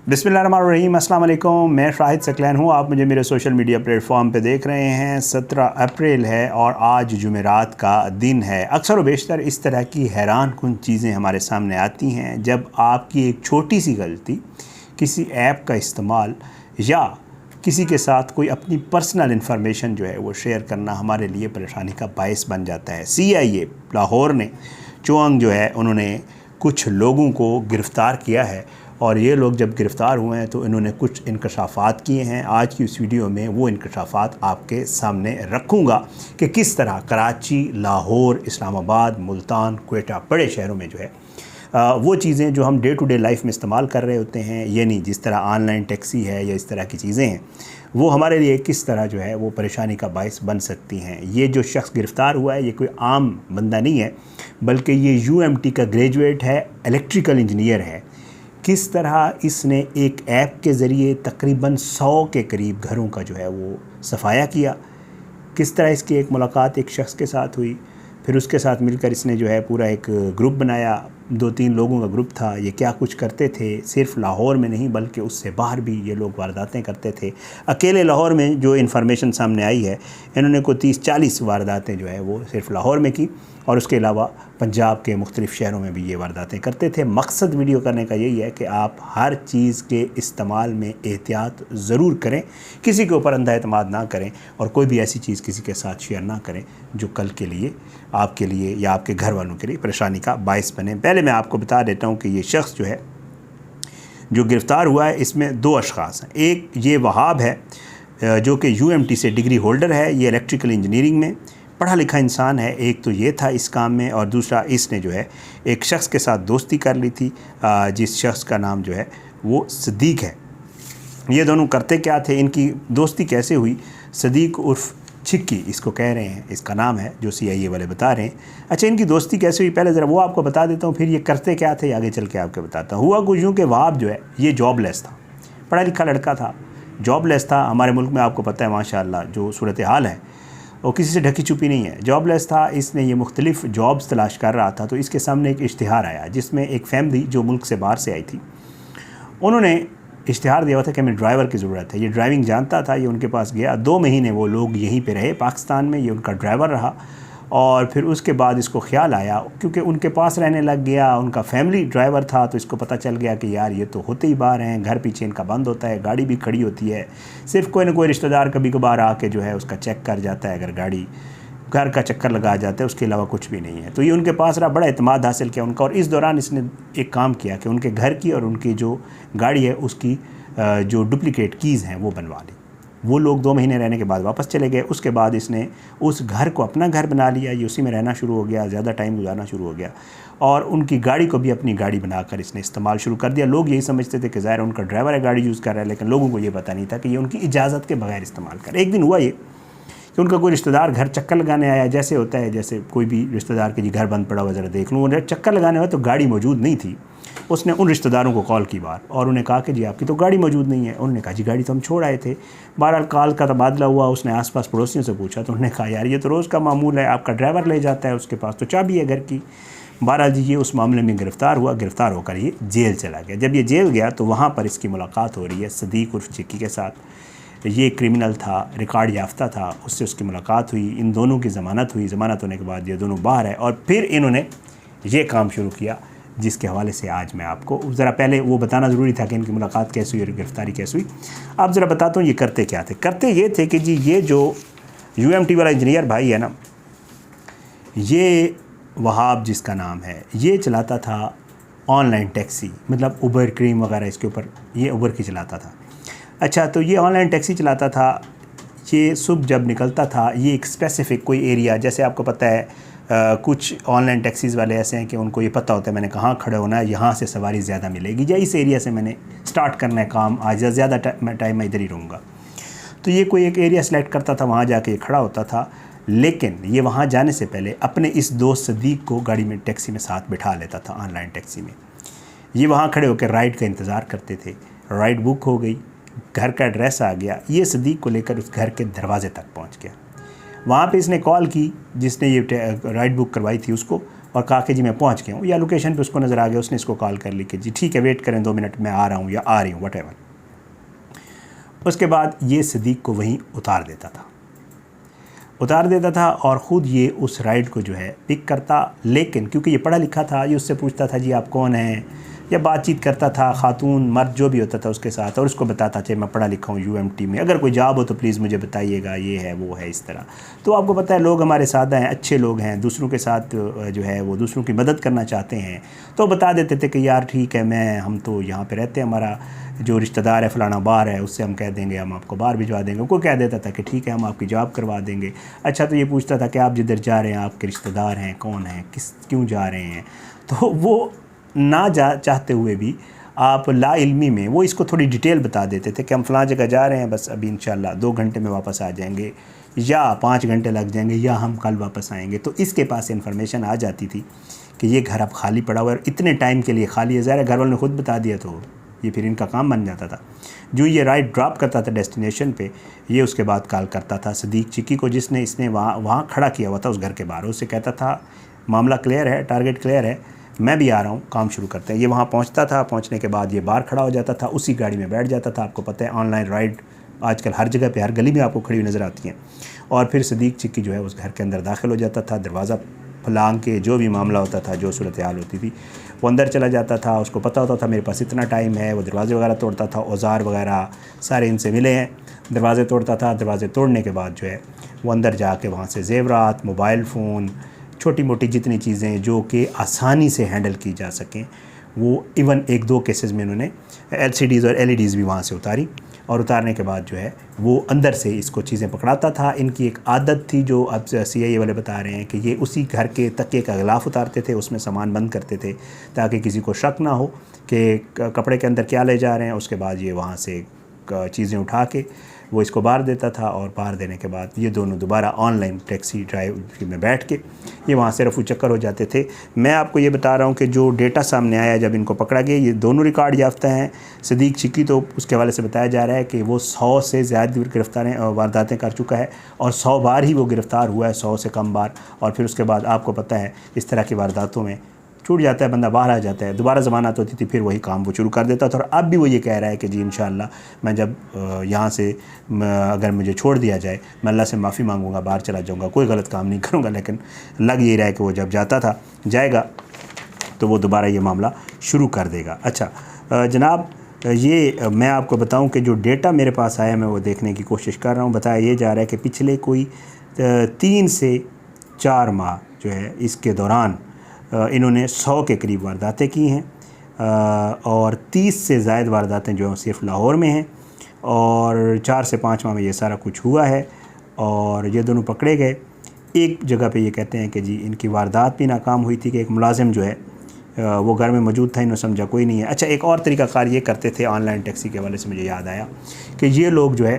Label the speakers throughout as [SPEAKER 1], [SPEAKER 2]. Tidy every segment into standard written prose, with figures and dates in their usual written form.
[SPEAKER 1] बिस्मिल्लाहिर्रहमानिर्रहीम, अस्सलाम वालेकुम। मैं शाहिद सकलैन हूँ। आप मुझे मेरे सोशल मीडिया प्लेटफॉर्म पे देख रहे हैं। 17 अप्रैल है और आज जुमेरात का दिन है। अक्सर व बेशतर इस तरह की हैरान कुन चीज़ें हमारे सामने आती हैं जब आपकी एक छोटी सी गलती किसी ऐप का इस्तेमाल या किसी के साथ कोई अपनी पर्सनल इन्फॉर्मेशन जो है वो शेयर करना हमारे लिए परेशानी का बायस बन जाता है। CIA लाहौर ने चुआंग जो है उन्होंने कुछ लोगों को गिरफ़्तार किया है और ये लोग जब गिरफ़्तार हुए हैं तो इन्होंने कुछ इंकशाफात किए हैं। आज की इस वीडियो में वो इंकशाफात आपके सामने रखूँगा कि किस तरह कराची, लाहौर, इस्लामाबाद, मुल्तान, क्वेटा बड़े शहरों में जो है वो चीज़ें जो हम डे टू डे लाइफ में इस्तेमाल कर रहे होते हैं, यानी जिस तरह ऑनलाइन टैक्सी है या इस तरह की चीज़ें हैं, वो हमारे लिए किस तरह जो है वो परेशानी का बायस बन सकती हैं। ये जो शख्स गिरफ़्तार हुआ है ये कोई आम बंदा नहीं है, बल्कि ये UMT का ग्रेजुएट है, इलेक्ट्रिकल इंजीनियर है। किस तरह इसने एक ऐप के ज़रिए तकरीबन 100 के करीब घरों का जो है वो सफाया किया। किस तरह इसकी एक मुलाकात एक शख्स के साथ हुई, फिर उसके साथ मिलकर इसने जो है पूरा एक ग्रुप बनाया, 2-3 लोगों का ग्रुप था। ये क्या कुछ करते थे, सिर्फ लाहौर में नहीं बल्कि उससे बाहर भी ये लोग वारदातें करते थे। अकेले लाहौर में जो इन्फॉर्मेशन सामने आई है, इन्होंने को 30-40 वारदातें जो है वो सिर्फ लाहौर में की और उसके अलावा पंजाब के मुख्तलिफ़ शहरों में भी ये वारदातें करते थे। मकसद वीडियो करने का यही है कि आप हर चीज़ के इस्तेमाल में एहतियात ज़रूर करें, किसी के ऊपर अंधा एतमाद ना करें और कोई भी ऐसी चीज़ किसी के साथ शेयर ना करें जो कल के लिए आपके लिए या आपके घर वालों के लिए परेशानी का बायस बने। पहले मैं आपको बता देता हूँ कि ये शख्स जो है जो गिरफ़्तार हुआ है इसमें 2 अशख़ास हैं। एक ये वहाब है जो कि UMT से डिग्री होल्डर है, ये इलेक्ट्रिकल इंजीनियरिंग में पढ़ा लिखा इंसान है। एक तो ये था इस काम में और दूसरा इसने जो है एक शख्स के साथ दोस्ती कर ली थी, जिस शख्स का नाम जो है वो सदीक है। ये दोनों करते क्या थे, इनकी दोस्ती कैसे हुई? सदीक उर्फ छिक्की इसको कह रहे हैं, इसका नाम है जो CIA वाले बता रहे हैं। अच्छा, इनकी दोस्ती कैसे हुई पहले ज़रा वो आपको बता देता हूँ, फिर ये करते क्या थे आगे चल के आपको बताता हूँ। हुआ कुछ यूँ कि वहाब जो है ये जॉबलेस था, पढ़ा लिखा लड़का था, जॉबलेस था। हमारे मुल्क में आपको पता है माशाल्लाह जो सूरत हाल है और किसी से ढकी छुपी नहीं है। जॉबलेस था, इसने ये मुख्तलिफ़ जॉब्स तलाश कर रहा था, तो इसके सामने एक इश्तिहार आया जिसमें एक फैमिली जो मुल्क से बाहर से आई थी, उन्होंने इश्तिहार दिया हुआ था कि हमें ड्राइवर की ज़रूरत है। ये ड्राइविंग जानता था, ये उनके पास गया। 2 महीने वो लोग यहीं पे रहे पाकिस्तान में, ये उनका ड्राइवर रहा। और फिर उसके बाद इसको ख्याल आया, क्योंकि उनके पास रहने लग गया, उनका फैमिली ड्राइवर था, तो इसको पता चल गया कि यार ये तो होते ही बाहर हैं, घर पीछे इनका बंद होता है, गाड़ी भी खड़ी होती है, सिर्फ कोई ना कोई रिश्तेदार कभी कभार आके जो है उसका चेक कर जाता है, अगर गाड़ी घर का चक्कर लगा जाता है, उसके अलावा कुछ भी नहीं है। तो ये उनके पास रहा, बड़ा एतमाद हासिल किया उनका। और इस दौरान इसने एक काम किया कि उनके घर की और उनकी जो गाड़ी है उसकी जो डुप्लिकेट कीज़ हैं वो बनवा ली। वो लोग 2 महीने रहने के बाद वापस चले गए। उसके बाद इसने उस घर को अपना घर बना लिया, ये उसी में रहना शुरू हो गया, ज़्यादा टाइम गुजारना शुरू हो गया और उनकी गाड़ी को भी अपनी गाड़ी बनाकर इसने इस्तेमाल शुरू कर दिया। लोग यही समझते थे कि ज़ाहिर उनका ड्राइवर है, गाड़ी यूज़ कर रहा है, लेकिन लोगों को ये पता नहीं था कि ये उनकी इजाज़त के बगैर इस्तेमाल कर। एक दिन हुआ ये कि उनका कोई रिश्तेदार घर चक्कर लगाने आया, जैसे होता है जैसे कोई भी रिश्तेदार के जी घर बंद पड़ा हुआ ज़रा देख लूँ, उन्हें चक्कर लगाने हुआ तो गाड़ी मौजूद नहीं थी। उसने उन रिश्तेदारों को कॉल की बार और उन्हें कहा कि जी आपकी तो गाड़ी मौजूद नहीं है। उन्होंने कहा जी गाड़ी तो हम छोड़ आए थे। बहरहाल कॉल का तबादला हुआ, उसने आसपास पड़ोसियों से पूछा तो उन्होंने कहा यार ये तो रोज़ का मामूल है, आपका ड्राइवर ले जाता है, उसके पास तो चाबी है घर की। बहरहाल जी ये उस मामले में गिरफ़्तार हुआ, गिरफ़्तार होकर ये जेल चला गया। जब ये जेल गया तो वहाँ पर इसकी मुलाकात हो रही है सदीक उर्फ छिक्की के साथ। ये क्रिमिनल था, रिकॉर्ड याफ्ता था, उससे उसकी मुलाकात हुई, इन दोनों की ज़मानत हुई। ज़मानत होने के बाद ये दोनों बाहर है और फिर इन्होंने ये काम शुरू किया जिसके हवाले से आज मैं आपको ज़रा पहले वो बताना ज़रूरी था कि इनकी मुलाकात कैसे हुई और गिरफ़्तारी कैसे हुई। आप ज़रा बताता हूँ ये करते क्या थे। करते ये थे कि जी ये जो UMT वाला इंजीनियर भाई है ना, ये वहाब जिसका नाम है, ये चलाता था ऑनलाइन टैक्सी, मतलब उबर, क्रीम वगैरह इसके ऊपर ये उबर की चलाता था। अच्छा, तो ये ऑनलाइन टैक्सी चलाता था। ये सुबह जब निकलता था, ये एक स्पेसिफ़िक कोई एरिया, जैसे आपको पता है कुछ ऑनलाइन टैक्सीज़ वाले ऐसे हैं कि उनको ये पता होता है मैंने कहाँ खड़े होना है, यहाँ से सवारी ज़्यादा मिलेगी, या इस एरिया से मैंने स्टार्ट करना है काम, आज ज़्यादा टाइम मैं इधर ही रहूँगा। तो ये कोई एक एरिया सेलेक्ट करता था, वहाँ जाके खड़ा होता था। लेकिन ये वहाँ जाने से पहले अपने इस दोस्त सदीक को गाड़ी में टैक्सी में साथ बिठा लेता था, ऑनलाइन टैक्सी में। ये वहाँ खड़े होकर राइड का इंतज़ार करते थे। राइड बुक हो गई, घर का एड्रेस आ गया, ये सदीक को लेकर उस घर के दरवाजे तक पहुँच गया। वहाँ पे इसने कॉल की, जिसने ये राइड बुक करवाई थी उसको, और कहा कि जी मैं पहुंच गया हूँ, या लोकेशन पे उसको नज़र आ गया, उसने इसको कॉल कर ली कि जी ठीक है वेट करें 2 मिनट मैं आ रहा हूँ या आ रही हूँ व्हाटएवर। उसके बाद ये सदीक को वहीं उतार देता था और ख़ुद ये उस राइड को जो है पिक करता। लेकिन क्योंकि ये पढ़ा लिखा था, ये उससे पूछता था जी आप कौन हैं, या बातचीत करता था खातून मर्द जो भी होता था उसके साथ, और उसको बताता था मैं पढ़ा लिखा हूँ यूएमटी में, अगर कोई जॉब हो तो प्लीज़ मुझे बताइएगा, ये है वो है इस तरह। तो आपको पता है लोग हमारे सादा हैं, अच्छे लोग हैं, दूसरों के साथ जो है वो दूसरों की मदद करना चाहते हैं, तो बता देते थे कि यार ठीक है हम तो यहाँ पर रहते हैं, हमारा जो रिश्तेदार है फ़लाना बार है, उससे हम कह देंगे हम आपको बाहर भिजवा देंगे। कोई कह देता था कि ठीक है हम आपकी जॉब करवा देंगे। अच्छा तो ये पूछता था कि आप जिधर जा रहे हैं आपके रिश्तेदार हैं, कौन हैं, क्यों जा रहे हैं। तो वो ना चाहते हुए भी आप लाइल्मी में वो इसको थोड़ी डिटेल बता देते थे कि हम फ़लाँ जगह जा रहे हैं, बस अभी इंशाल्लाह 2 घंटे में वापस आ जाएंगे, या 5 घंटे लग जाएंगे, या हम कल वापस आएंगे। तो इसके पास इन्फॉर्मेशन आ जाती थी कि ये घर अब खाली पड़ा हुआ है, इतने टाइम के लिए खाली है। ज़ाहिर है घर वालों ने खुद बता दिया तो ये फिर इनका काम बन जाता था। जो ये राइड ड्रॉप करता था डेस्टिनेशन पे, ये उसके बाद कॉल करता था सदीक चिक्की को, जिसने इसने वहाँ खड़ा किया हुआ था उस घर के बाहर। उससे कहता था मामला क्लियर है, टारगेट क्लियर है, मैं भी आ रहा हूँ, काम शुरू करते हैं। ये वहाँ पहुँचता था, पहुँचने के बाद ये बाहर खड़ा हो जाता था, उसी गाड़ी में बैठ जाता था। आपको पता है ऑनलाइन राइड आजकल हर जगह पे, हर गली में आपको खड़ी हुई नज़र आती हैं। और फिर सदीक चिक्की जो है उस घर के अंदर दाखिल हो जाता था, दरवाज़ा फलांग के जो भी मामला होता था, जो सूरत हाल होती थी, वो अंदर चला जाता था। उसको पता होता था मेरे पास इतना टाइम है, वो दरवाज़े वगैरह तोड़ता था, औज़ार वगैरह सारे इनसे मिले हैं, दरवाज़े तोड़ता था। दरवाज़े तोड़ने के बाद जो है वो अंदर जाके वहाँ से ज़ेवरात, मोबाइल फ़ोन, छोटी मोटी जितनी चीज़ें जो कि आसानी से हैंडल की जा सकें, वो इवन 1-2 केसेस में उन्होंने LCDs और LEDs भी वहाँ से उतारी। और उतारने के बाद जो है वो अंदर से इसको चीज़ें पकड़ाता था। इनकी एक आदत थी जो अब CIA वाले बता रहे हैं कि ये उसी घर के तकिए का गिलाफ उतारते थे, उसमें सामान बंद करते थे ताकि किसी को शक ना हो कि कपड़े के अंदर क्या ले जा रहे हैं। उसके बाद ये वहाँ से चीज़ें उठा के वो इसको बाहर देता था, और बाहर देने के बाद ये दोनों दोबारा ऑनलाइन टैक्सी ड्राइव में बैठ के ये वहाँ से रफू चक्कर हो जाते थे। मैं आपको ये बता रहा हूँ कि जो डेटा सामने आया जब इनको पकड़ा गया, ये दोनों रिकॉर्ड याफ्ता हैं। सदीक चिक्की तो उसके हवाले से बताया जा रहा है कि वो 100 से ज़्यादा गिरफ्तारें वारदातें कर चुका है, और 100 बार ही वो गिरफ़्तार हुआ है, 100 से कम बार। और फिर उसके बाद आपको पता है इस तरह की वारदातों में छूट जाता है, बंदा बाहर आ जाता है, दोबारा ज़मानत होती थी, फिर वही काम वो शुरू कर देता था। और अब भी वो ये कह रहा है कि जी इंशाअल्लाह मैं जब यहाँ से अगर मुझे छोड़ दिया जाए, मैं अल्लाह से माफ़ी मांगूंगा, बाहर चला जाऊँगा, कोई गलत काम नहीं करूँगा। लेकिन लग ये रहा है कि वो जब जाएगा तो वो दोबारा ये मामला शुरू कर देगा। अच्छा जनाब, ये मैं आपको बताऊँ कि जो डेटा मेरे पास आया मैं वो देखने की कोशिश कर रहा हूँ। बताया ये जा रहा है कि पिछले कोई 3 से 4 माह जो है इसके दौरान इन्होंने 100 के करीब वारदातें की हैं, और 30 से ज़ायद वारदातें जो हैं सिर्फ लाहौर में हैं, और 4 से 5 माह में ये सारा कुछ हुआ है। और ये दोनों पकड़े गए। एक जगह पे ये कहते हैं कि जी इनकी वारदात भी नाकाम हुई थी कि एक मुलाजिम जो है वो घर में मौजूद था, इन्होंने समझा कोई नहीं है। अच्छा एक और तरीक़ाकार ये करते थे ऑनलाइन टैक्सी के हवाले से मुझे याद आया कि ये लोग जो है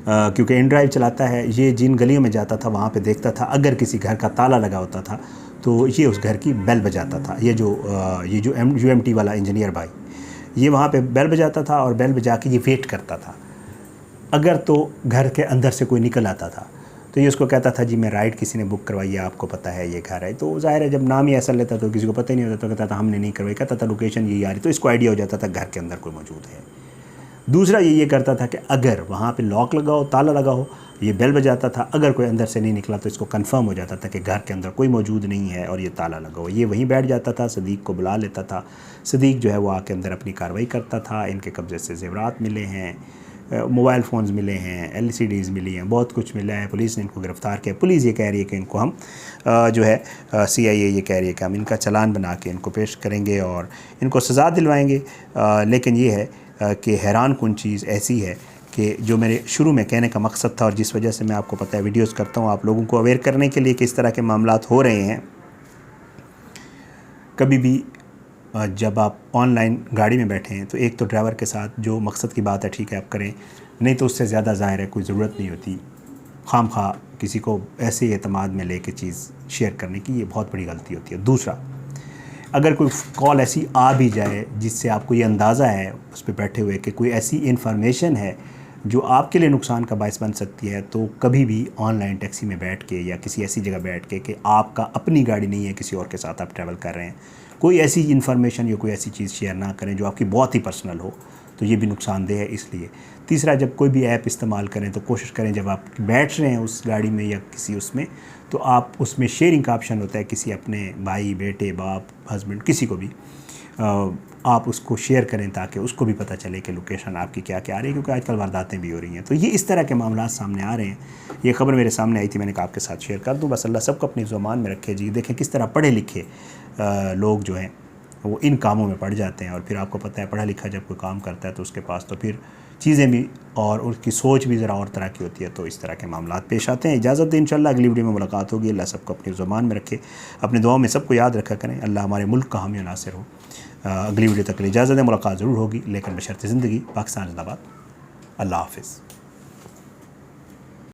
[SPEAKER 1] क्योंकि इन ड्राइव चलाता है, ये जिन गलियों में जाता था वहाँ पे देखता था अगर किसी घर का ताला लगा होता था तो ये उस घर की बेल बजाता था। ये जो UMT वाला इंजीनियर भाई, ये वहाँ पे बेल बजाता था, और बेल बजा के ये वेट करता था। अगर तो घर के अंदर से कोई निकल आता था तो ये उसको कहता था जी मैं राइड किसी ने बुक करवाई है, आपको पता है ये घर है। तो ज़ाहिर है जब नाम ही ऐसा लेता तो किसी को पता ही नहीं होता, तो कहता था हमने नहीं करवाई, कहता था लोकेशन यही आ रही, तो इसको आइडिया हो जाता था घर के अंदर कोई मौजूद है। दूसरा ये करता था कि अगर वहाँ पे लॉक लगा हो, ताला लगा हो, ये बेल बजाता था, अगर कोई अंदर से नहीं निकला तो इसको कंफर्म हो जाता था कि घर के अंदर कोई मौजूद नहीं है और ये ताला लगा हो। ये वहीं बैठ जाता था, सदीक को बुला लेता था। सदीक जो है वो आके अंदर अपनी कार्रवाई करता था। इनके कब्ज़े से ज़ेवरात मिले हैं, मोबाइल फ़ोन्स मिले हैं, LCDs मिली हैं, बहुत कुछ मिला है। पुलिस ने इनको गिरफ़्तार किया। पुलिस ये कह रही है कि इनको हम जो है CIA ये कह रही है कि हम इनका चालान बना के इनको पेश करेंगे और इनको सज़ा दिलवाएंगे। लेकिन ये है कि हैरान कुन चीज़ ऐसी है कि जो मेरे शुरू में कहने का मकसद था और जिस वजह से मैं आपको पता है वीडियोस करता हूँ आप लोगों को अवेयर करने के लिए कि इस तरह के मामलात हो रहे हैं। कभी भी जब आप ऑनलाइन गाड़ी में बैठे हैं तो एक तो ड्राइवर के साथ जो मकसद की बात है ठीक है आप करें, नहीं तो उससे ज़्यादा ज़ाहिर है कोई ज़रूरत नहीं होती खामखा किसी को ऐसे एतमाद में लेके चीज़ शेयर करने की, ये बहुत बड़ी गलती होती है। दूसरा, अगर कोई कॉल ऐसी आ भी जाए जिससे आपको ये अंदाज़ा है उस पर बैठे हुए कि कोई ऐसी इन्फॉर्मेशन है जो आपके लिए नुकसान का बायस बन सकती है, तो कभी भी ऑनलाइन टैक्सी में बैठ के या किसी ऐसी जगह बैठ के कि आपका अपनी गाड़ी नहीं है, किसी और के साथ आप ट्रैवल कर रहे हैं, कोई ऐसी इन्फॉर्मेशन या कोई ऐसी चीज़ शेयर ना करें जो आपकी बहुत ही पर्सनल हो, तो ये भी नुकसानदेह है। इसलिए तीसरा, जब कोई भी ऐप इस्तेमाल करें तो कोशिश करें जब आप बैठ रहे हैं उस गाड़ी में या किसी उसमें, तो आप उसमें शेयरिंग का ऑप्शन होता है, किसी अपने भाई, बेटे, बाप, हस्बैंड, किसी को भी आप उसको शेयर करें ताकि उसको भी पता चले कि लोकेशन आपकी क्या क्या आ रही है, क्योंकि आजकल वारदातें भी हो रही हैं। तो ये इस तरह के मामला सामने आ रहे हैं। ये खबर मेरे सामने आई थी, मैंने कहा आपके साथ शेयर कर दूं। बस अल्लाह सबको अपनी ज़ुबान में रखे जी। देखें किस तरह पढ़े लिखे लोग जो हैं वो इन कामों में पड़ जाते हैं, और फिर आपको पता है पढ़ा लिखा जब कोई काम करता है तो उसके पास तो फिर चीज़ें भी और उसकी सोच भी ज़रा और तरह की होती है, तो इस तरह के मामला पेश आते हैं। इजाज़त दें, इंशाल्लाह अगली वीडियो में मुलाकात होगी। अल्लाह सबको अपनी ज़ुबान में रखे, अपनी दुआओं में सबको याद रखा करें। अल्लाह हमारे मुल्क का हामी नासिर हो। अगली वीडियो तक के लिए इजाज़त दें, मुलाकात ज़रूर होगी, लेकिन बशर्ते ज़िंदगी। पाकिस्तान ज़िंदाबाद। अल्लाह हाफ़िज़।